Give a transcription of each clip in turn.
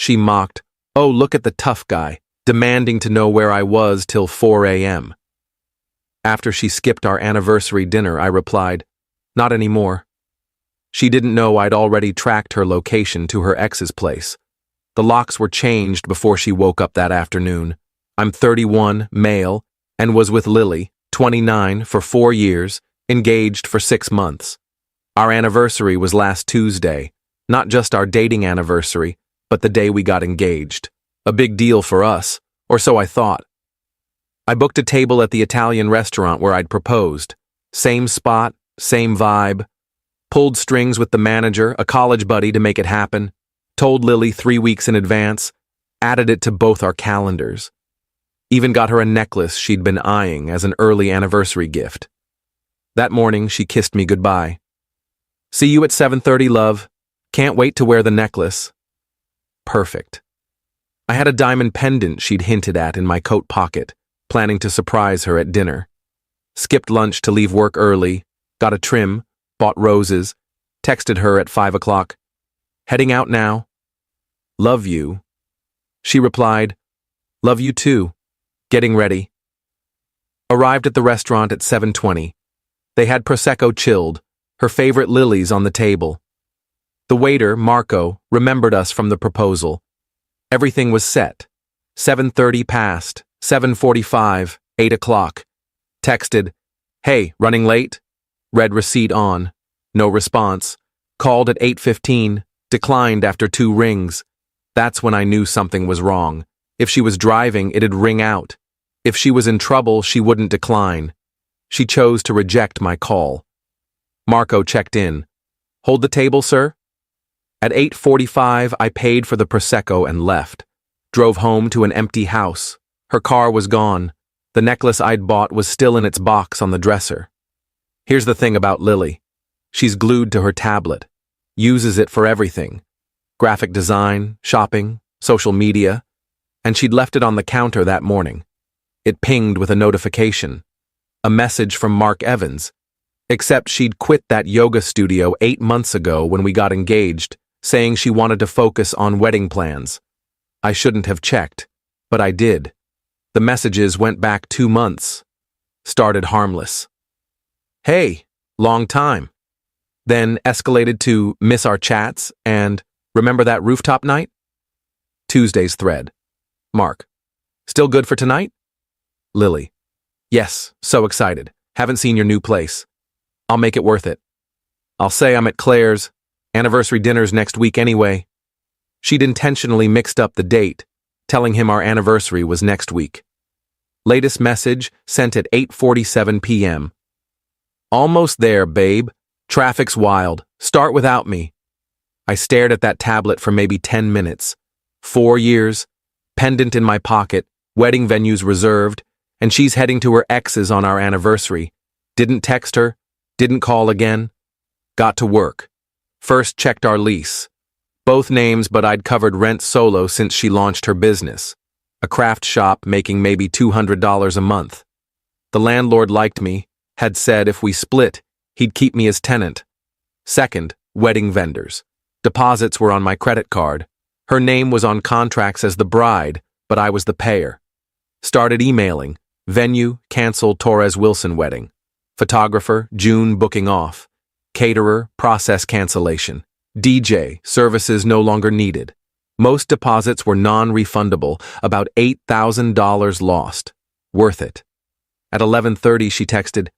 She mocked, "Oh, look at the tough guy, demanding to know where I was till 4 a.m. After she skipped our anniversary dinner, I replied, "Not anymore." She didn't know I'd already tracked her location to her ex's place. The locks were changed before she woke up that afternoon. I'm 31, male, and was with Lily, 29, for 4 years, engaged for 6 months. Our anniversary was last Tuesday, not just our dating anniversary, but the day we got engaged. A big deal for us, or so I thought. I booked a table at the Italian restaurant where I'd proposed. Same spot, same vibe. Pulled strings with the manager, a college buddy, to make it happen. Told Lily 3 weeks in advance. Added it to both our calendars. Even got her a necklace she'd been eyeing as an early anniversary gift. That morning, she kissed me goodbye. "See you at 7:30, love. Can't wait to wear the necklace." Perfect. I had a diamond pendant she'd hinted at in my coat pocket, planning to surprise her at dinner. Skipped lunch to leave work early, got a trim, bought roses, texted her at 5 o'clock. "Heading out now. Love you." She replied, "Love you too. Getting ready." Arrived at the restaurant at 7:20. They had Prosecco chilled, her favorite lilies on the table. The waiter, Marco, remembered us from the proposal. Everything was set. 7:30 passed, 7:45, 8 o'clock. Texted, "Hey, running late?" Read receipt on. No response. Called at 8:15, declined after 2 rings. That's when I knew something was wrong. If she was driving, it'd ring out. If she was in trouble, she wouldn't decline. She chose to reject my call. Marco checked in. "Hold the table, sir?" At 8:45, I paid for the Prosecco and left. Drove home to an empty house. Her car was gone. The necklace I'd bought was still in its box on the dresser. Here's the thing about Lily. She's glued to her tablet. Uses it for everything. Graphic design, shopping, social media. And she'd left it on the counter that morning. It pinged with a notification. A message from Mark Evans. Except she'd quit that yoga studio 8 months ago when we got engaged, saying she wanted to focus on wedding plans. I shouldn't have checked, but I did. The messages went back 2 months. Started harmless. "Hey, long time." Then escalated to "miss our chats" and "remember that rooftop night?" Tuesday's thread. Mark. "Still good for tonight?" Lily. "Yes, so excited. Haven't seen your new place. I'll make it worth it. I'll say I'm at Claire's. Anniversary dinner's next week anyway." She'd intentionally mixed up the date, telling him our anniversary was next week. Latest message sent at 8:47 p.m. "Almost there, babe. Traffic's wild. Start without me." I stared at that tablet for maybe 10 minutes. 4 years, pendant in my pocket, wedding venues reserved, and she's heading to her ex's on our anniversary. Didn't text her, didn't call again. Got to work. First checked our lease. Both names, but I'd covered rent solo since she launched her business. A craft shop making maybe $200 a month. The landlord liked me, had said if we split, he'd keep me as tenant. Second, wedding vendors. Deposits were on my credit card. Her name was on contracts as the bride, but I was the payer. Started emailing. Venue, cancel Torres Wilson wedding. Photographer, June booking off. Caterer, process cancellation. DJ, services no longer needed. Most deposits were non-refundable, about $8,000 lost. Worth it. At 11:30, she texted,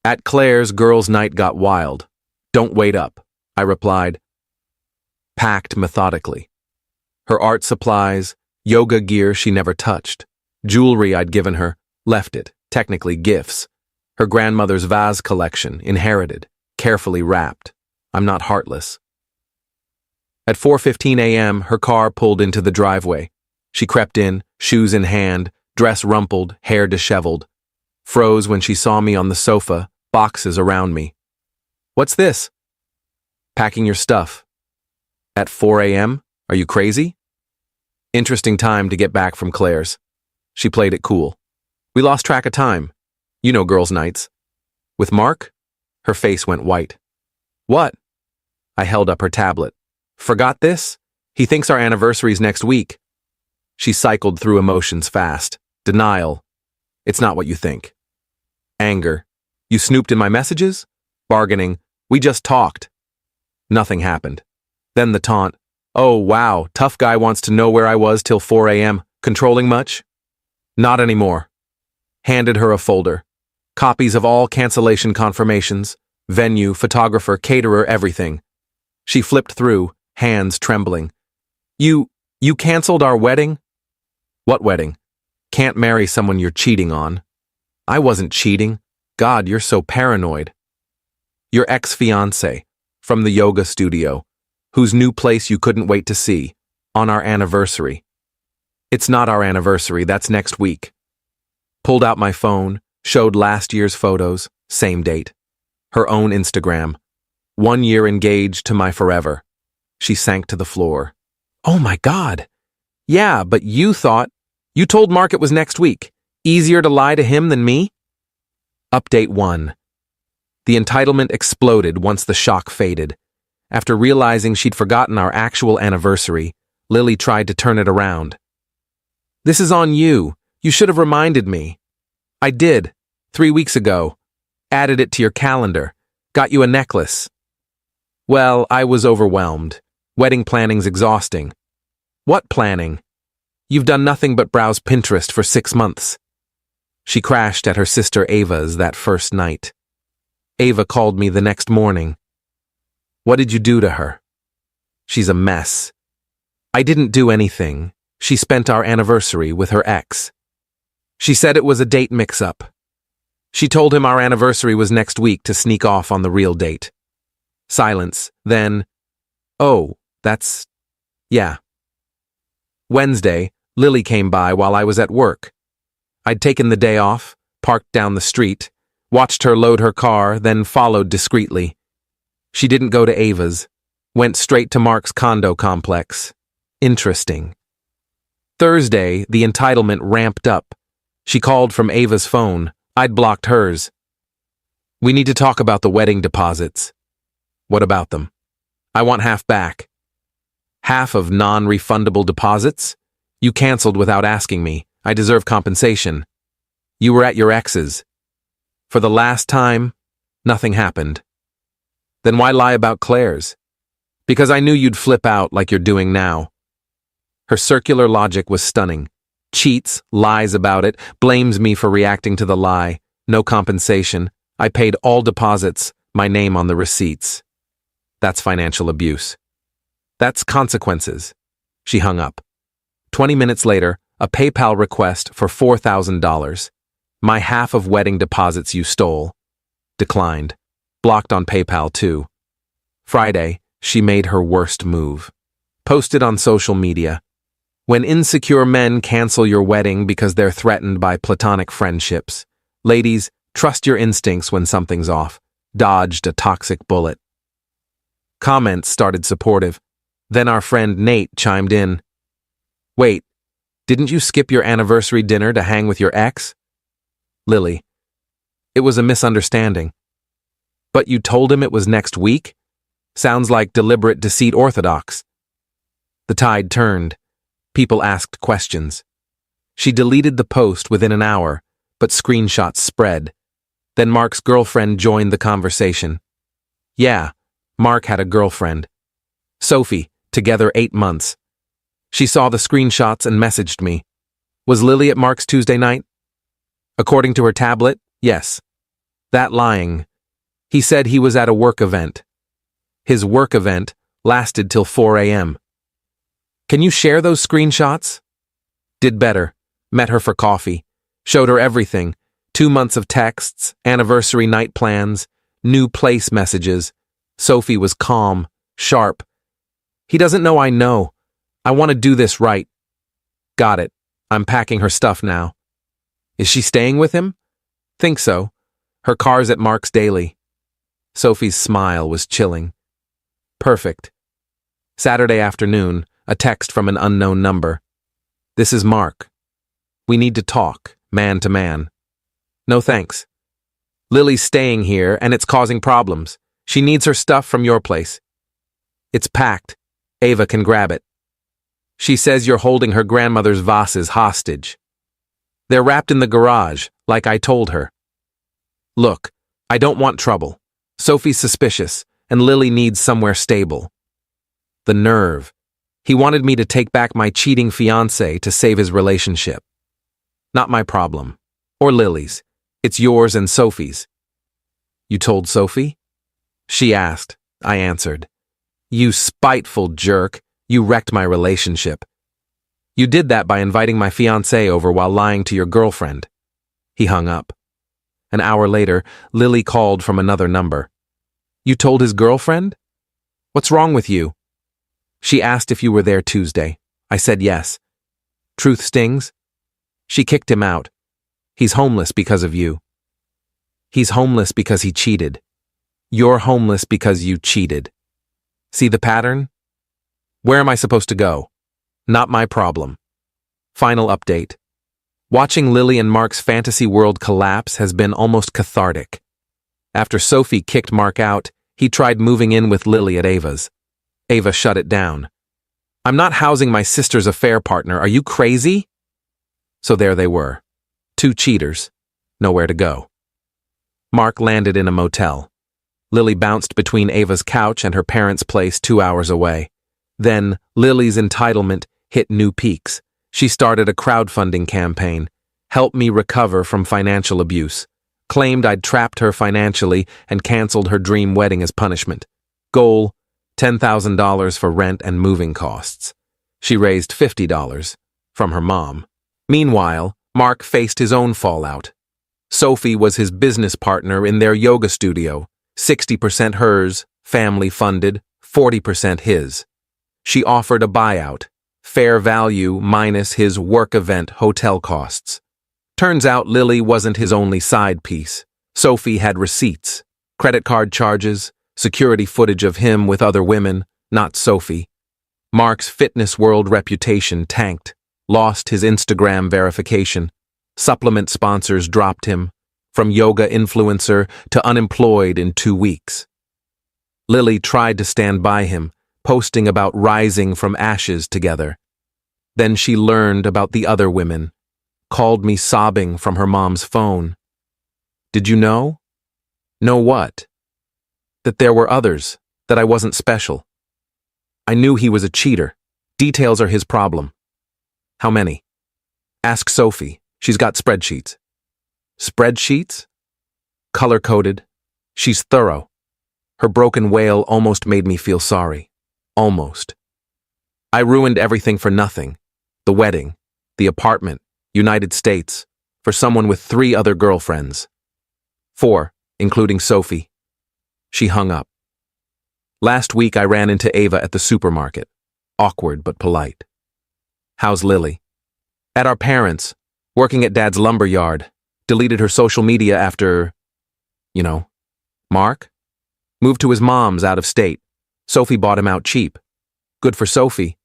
"At Claire's, girls' night got wild. Don't wait up," I replied. Packed methodically. Her art supplies, yoga gear she never touched. Jewelry I'd given her, left it, technically gifts. Her grandmother's vase collection, inherited, carefully wrapped. I'm not heartless. At 4:15 a.m., her car pulled into the driveway. She crept in, shoes in hand, dress rumpled, hair disheveled. Froze when she saw me on the sofa, boxes around me. "What's this?" "Packing your stuff." "At 4 a.m.? Are you crazy?" Interesting time to get back from Claire's. She played it cool. We lost track of time. You know girls' nights. "With Mark?" Her face went white. "What?" I held up her tablet. "Forgot this? He thinks our anniversary's next week. She cycled through emotions fast. Denial. It's not what you think. Anger. You snooped in my messages? Bargaining. We just talked. Nothing happened. Then the taunt. Oh, wow, tough guy wants to know where I was till 4 a.m. Controlling much? Not anymore. Handed her a folder. Copies of all cancellation confirmations. Venue, photographer, caterer, everything. She flipped through, hands trembling. You canceled our wedding? What wedding? Can't marry someone you're cheating on. I wasn't cheating. God, you're so paranoid. Your ex-fiancé, from the yoga studio, whose new place you couldn't wait to see, on our anniversary. It's not our anniversary, that's next week. Pulled out my phone, showed last year's photos, same date. Her own Instagram. 1 year engaged to my forever. She sank to the floor. Oh my God. Yeah, but you told Mark it was next week. Easier to lie to him than me? Update 1. The entitlement exploded once the shock faded. After realizing she'd forgotten our actual anniversary, Lily tried to turn it around. This is on you. You should have reminded me. I did, 3 weeks ago. Added it to your calendar. Got you a necklace. Well, I was overwhelmed. Wedding planning's exhausting. What planning? You've done nothing but browse Pinterest for 6 months. She crashed at her sister Ava's that first night. Ava called me the next morning. What did you do to her? She's a mess. I didn't do anything. She spent our anniversary with her ex. She said it was a date mix-up. She told him our anniversary was next week to sneak off on the real date. Silence, then, oh, yeah. Wednesday, Lily came by while I was at work. I'd taken the day off, parked down the street, watched her load her car, then followed discreetly. She didn't go to Ava's, went straight to Mark's condo complex. Interesting. Thursday, the entitlement ramped up. She called from Ava's phone. I'd blocked hers. We need to talk about the wedding deposits. What about them? I want half back. Half of non-refundable deposits? You canceled without asking me. I deserve compensation. You were at your ex's. For the last time, nothing happened. Then why lie about Claire's? Because I knew you'd flip out like you're doing now. Her circular logic was stunning. Cheats, lies about it, blames me for reacting to the lie. No compensation. I paid all deposits, my name on the receipts. That's financial abuse. That's consequences. She hung up. 20 minutes later, a PayPal request for $4,000. My half of wedding deposits you stole. Declined. Blocked on PayPal too. Friday, she made her worst move. Posted on social media. When insecure men cancel your wedding because they're threatened by platonic friendships. Ladies, trust your instincts when something's off. Dodged a toxic bullet. Comments started supportive. Then our friend Nate chimed in. Wait, didn't you skip your anniversary dinner to hang with your ex? Lily. It was a misunderstanding. But you told him it was next week? Sounds like deliberate deceit orthodox. The tide turned. People asked questions. She deleted the post within an hour, but screenshots spread. Then Mark's girlfriend joined the conversation. Yeah, Mark had a girlfriend. Sophie, together 8 months. She saw the screenshots and messaged me. Was Lily at Mark's Tuesday night? According to her tablet, yes. That lying. He said he was at a work event. His work event lasted till 4 a.m. Can you share those screenshots? Did better. Met her for coffee. Showed her everything. 2 months of texts, anniversary night plans, new place messages. Sophie was calm, sharp. He doesn't know I know. I want to do this right. Got it. I'm packing her stuff now. Is she staying with him? Think so. Her car's at Mark's daily. Sophie's smile was chilling. Perfect. Saturday afternoon, a text from an unknown number. This is Mark. We need to talk, man to man. No thanks. Lily's staying here and it's causing problems. She needs her stuff from your place. It's packed. Ava can grab it. She says you're holding her grandmother's vases hostage. They're wrapped in the garage, like I told her. Look, I don't want trouble. Sophie's suspicious, and Lily needs somewhere stable. The nerve. He wanted me to take back my cheating fiancé to save his relationship. Not my problem. Or Lily's. It's yours and Sophie's. You told Sophie? She asked. I answered. You spiteful jerk. You wrecked my relationship. You did that by inviting my fiancé over while lying to your girlfriend. He hung up. An hour later, Lily called from another number. You told his girlfriend? What's wrong with you? She asked if you were there Tuesday. I said yes. Truth stings? She kicked him out. He's homeless because of you. He's homeless because he cheated. You're homeless because you cheated. See the pattern? Where am I supposed to go? Not my problem. Final update. Watching Lily and Mark's fantasy world collapse has been almost cathartic. After Sophie kicked Mark out, he tried moving in with Lily at Ava's. Ava shut it down. I'm not housing my sister's affair partner, are you crazy? So there they were. Two cheaters. Nowhere to go. Mark landed in a motel. Lily bounced between Ava's couch and her parents' place 2 hours away. Then, Lily's entitlement hit new peaks. She started a crowdfunding campaign. Help me recover from financial abuse. Claimed I'd trapped her financially and canceled her dream wedding as punishment. Goal, $10,000 for rent and moving costs. She raised $50 from her mom. Meanwhile, Mark faced his own fallout. Sophie was his business partner in their yoga studio, 60% hers, family funded, 40% his. She offered a buyout, fair value minus his work event hotel costs. Turns out Lily wasn't his only side piece. Sophie had receipts, credit card charges, security footage of him with other women, not Sophie. Mark's fitness world reputation tanked, lost his Instagram verification. Supplement sponsors dropped him, from yoga influencer to unemployed in 2 weeks. Lily tried to stand by him, posting about rising from ashes together. Then she learned about the other women, called me sobbing from her mom's phone. Did you know? Know what? That there were others, that I wasn't special. I knew he was a cheater. Details are his problem. How many? Ask Sophie. She's got spreadsheets. Spreadsheets? Color-coded. She's thorough. Her broken wail almost made me feel sorry. Almost. I ruined everything for nothing. The wedding, the apartment, United States, for someone with 3 other girlfriends. 4, including Sophie. She hung up. Last week I ran into Ava at the supermarket. Awkward but polite. How's Lily? At our parents', working at Dad's lumber yard. Deleted her social media after, Mark? Moved to his mom's out of state. Sophie bought him out cheap. Good for Sophie.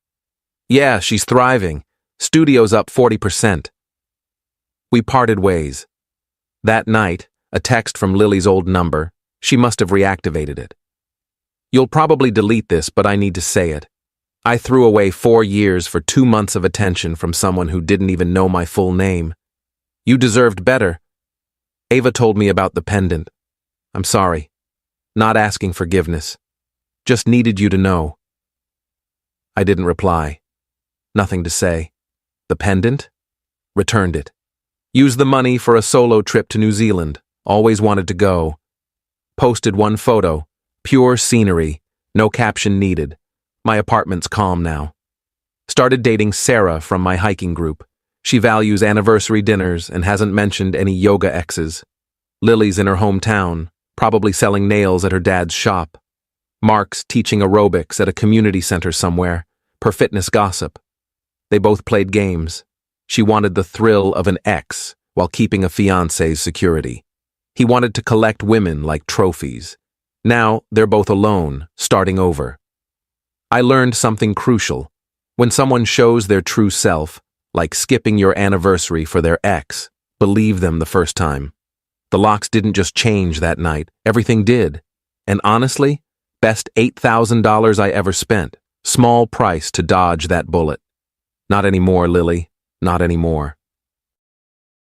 Yeah, she's thriving. Studio's up 40%. We parted ways. That night, a text from Lily's old number. She must have reactivated it. You'll probably delete this, but I need to say it. I threw away 4 years for 2 months of attention from someone who didn't even know my full name. You deserved better. Ava told me about the pendant. I'm sorry. Not asking forgiveness. Just needed you to know. I didn't reply. Nothing to say. The pendant? Returned it. Used the money for a solo trip to New Zealand. Always wanted to go. Posted one photo. Pure scenery. No caption needed. My apartment's calm now. Started dating Sarah from my hiking group. She values anniversary dinners and hasn't mentioned any yoga exes. Lily's in her hometown, probably selling nails at her dad's shop. Mark's teaching aerobics at a community center somewhere, per fitness gossip. They both played games. She wanted the thrill of an ex while keeping a fiancé's security. He wanted to collect women like trophies. Now they're both alone, starting over. I learned something crucial. When someone shows their true self, like skipping your anniversary for their ex, believe them the first time. The locks didn't just change that night, everything did. And honestly, best $8,000 I ever spent. Small price to dodge that bullet. Not anymore, Lily. Not anymore.